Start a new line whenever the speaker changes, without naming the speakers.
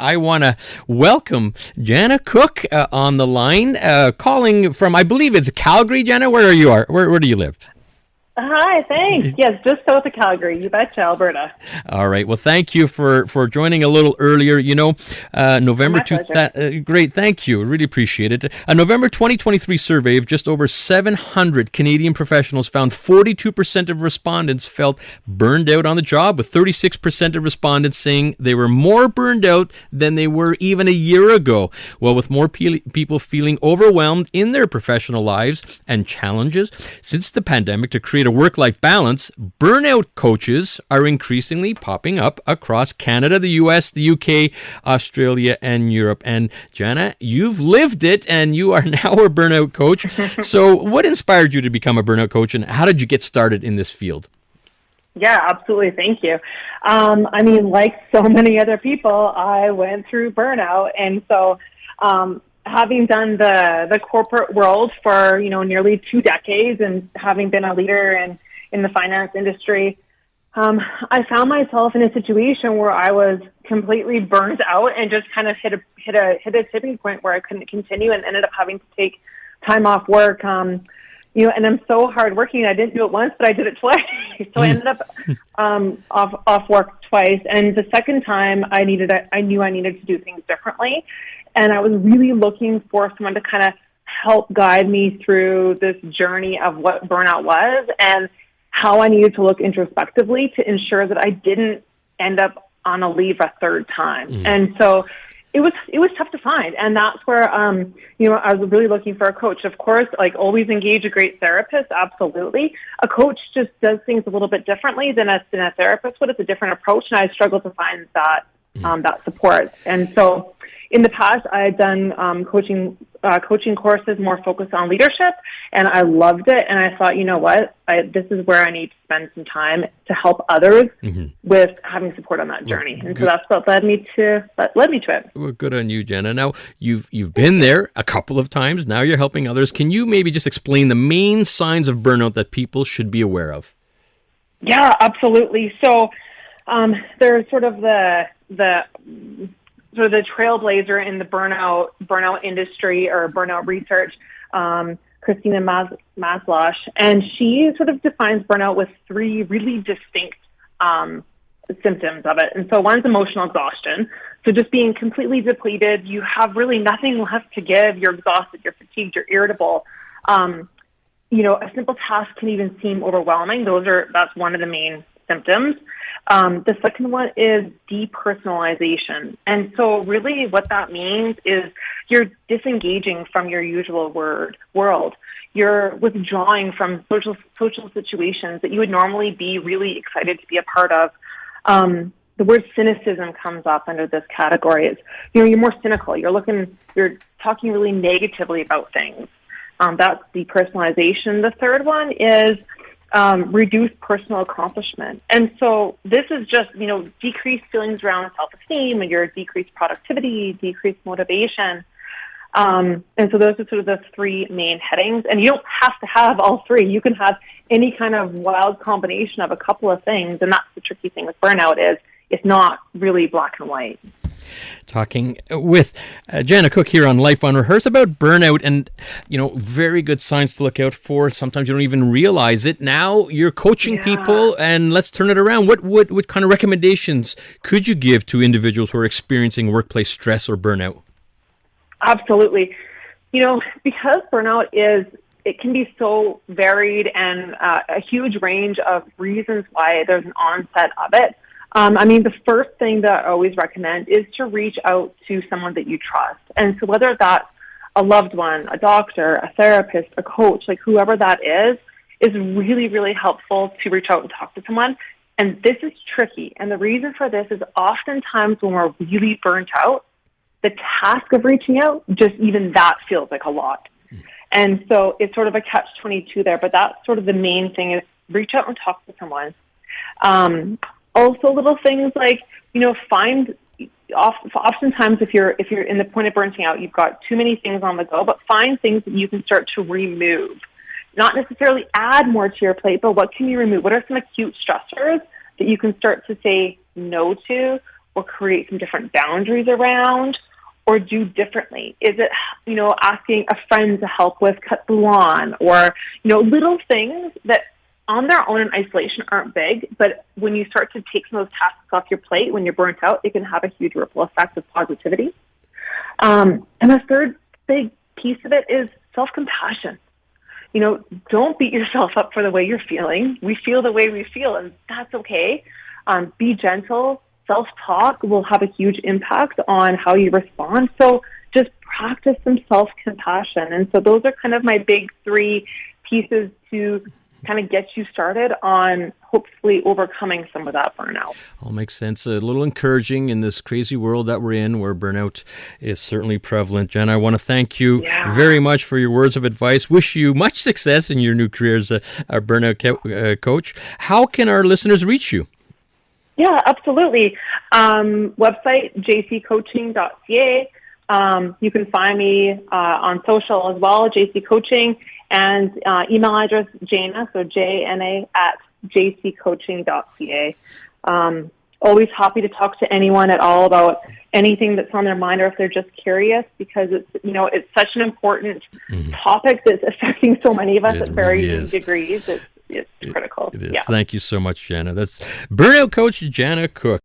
I want to welcome Jana Cook on the line, calling from, I believe it's Calgary. Jana, where you are? Where do you live?
Hi, thanks. Yes, just south of Calgary. You betcha, Alberta.
All right. Well, thank you for joining a little earlier. November
My pleasure.
Great. Thank you. Really appreciate it. A November 2023 survey of just over 700 Canadian professionals found 42% of respondents felt burned out on the job, with 36% of respondents saying they were more burned out than they were even a year ago. Well, with more people feeling overwhelmed in their professional lives and challenges since the pandemic to create a work-life balance, burnout coaches are increasingly popping up across Canada, the US, the UK, Australia, and Europe. And Jana, you've lived it, and you are now a burnout coach. So what inspired you to become a burnout coach, and how did you get started in this field?
Yeah, absolutely. Thank you. Like so many other people, I went through burnout. And so having done the corporate world for, nearly 2 decades and having been a leader in the finance industry, I found myself in a situation where I was completely burnt out and just kind of hit a tipping point where I couldn't continue and ended up having to take time off work. And I'm so hardworking. I didn't do it once, but I did it twice. So I ended up off work twice. And the second time, I knew I needed to do things differently. And I was really looking for someone to kind of help guide me through this journey of what burnout was and how I needed to look introspectively to ensure that I didn't end up on a leave a third time. And so it was tough to find. And that's where, I was really looking for a coach. Of course, like always engage a great therapist. Absolutely. A coach just does things a little bit differently than a therapist would. It's a different approach. And I struggled to find that support. And so in the past, I had done coaching courses more focused on leadership, and I loved it. And I thought, you know what, this is where I need to spend some time to help others with having support on that journey. And so that's what led me to it.
Well, good on you, Jana. Now, you've been there a couple of times. Now you're helping others. Can you maybe just explain the main signs of burnout that people should be aware of?
Yeah, absolutely. So there's sort of the trailblazer in the burnout industry or burnout research, Christina Maslow, and she sort of defines burnout with 3 really distinct symptoms of it. And so one's emotional exhaustion. So just being completely depleted, you have really nothing left to give. You're exhausted, you're fatigued, you're irritable. A simple task can even seem overwhelming. That's one of the main symptoms. The second one is depersonalization. And so really what that means is you're disengaging from your usual world. You're withdrawing from social situations that you would normally be really excited to be a part of. The word cynicism comes up under this category. It's, you're more cynical. You're talking really negatively about things. That's depersonalization. The third one is reduce personal accomplishment. And so this is just, decreased feelings around self-esteem and your decreased productivity, decreased motivation. And so those are sort of the 3 main headings. And you don't have to have all 3. You can have any kind of wild combination of a couple of things. And that's the tricky thing with burnout is it's not really black and white.
Talking with Jana Cook here on Life on Rehearse about burnout and, very good signs to look out for. Sometimes you don't even realize it. Now you're coaching people, and let's turn it around. What kind of recommendations could you give to individuals who are experiencing workplace stress or burnout?
Absolutely. Because burnout it can be so varied and a huge range of reasons why there's an onset of it. The first thing that I always recommend is to reach out to someone that you trust. And so whether that's a loved one, a doctor, a therapist, a coach, like whoever that is really, really helpful to reach out and talk to someone. And this is tricky. And the reason for this is oftentimes when we're really burnt out, the task of reaching out, just even that feels like a lot. And so it's sort of a catch-22 there, but that's sort of the main thing is reach out and talk to someone. Also little things like, oftentimes if you're in the point of burning out, you've got too many things on the go, but find things that you can start to remove. Not necessarily add more to your plate, but what can you remove? What are some acute stressors that you can start to say no to or create some different boundaries around or do differently? Is it, asking a friend to help with cut the lawn or, little things that on their own in isolation aren't big, but when you start to take some of those tasks off your plate when you're burnt out, it can have a huge ripple effect of positivity. And the third big piece of it is self-compassion. Don't beat yourself up for the way you're feeling. We feel the way we feel, and that's okay. Be gentle. Self-talk will have a huge impact on how you respond. So just practice some self-compassion. And so those are kind of my big three pieces to kind of get you started on hopefully overcoming some of that burnout.
All makes sense. A little encouraging in this crazy world that we're in where burnout is certainly prevalent. Jen, I want to thank you very much for your words of advice. Wish you much success in your new career as a burnout coach. How can our listeners reach you?
Yeah, absolutely. Website, jccoaching.ca. You can find me on social as well, JC Coaching, and email address Jana, so Jna @jccoaching.ca. Always happy to talk to anyone at all about anything that's on their mind or if they're just curious, because it's such an important topic that's affecting so many of us at varying degrees. It's critical.
It is. Yeah. Thank you so much, Jana. That's burnout coach Jana Cook.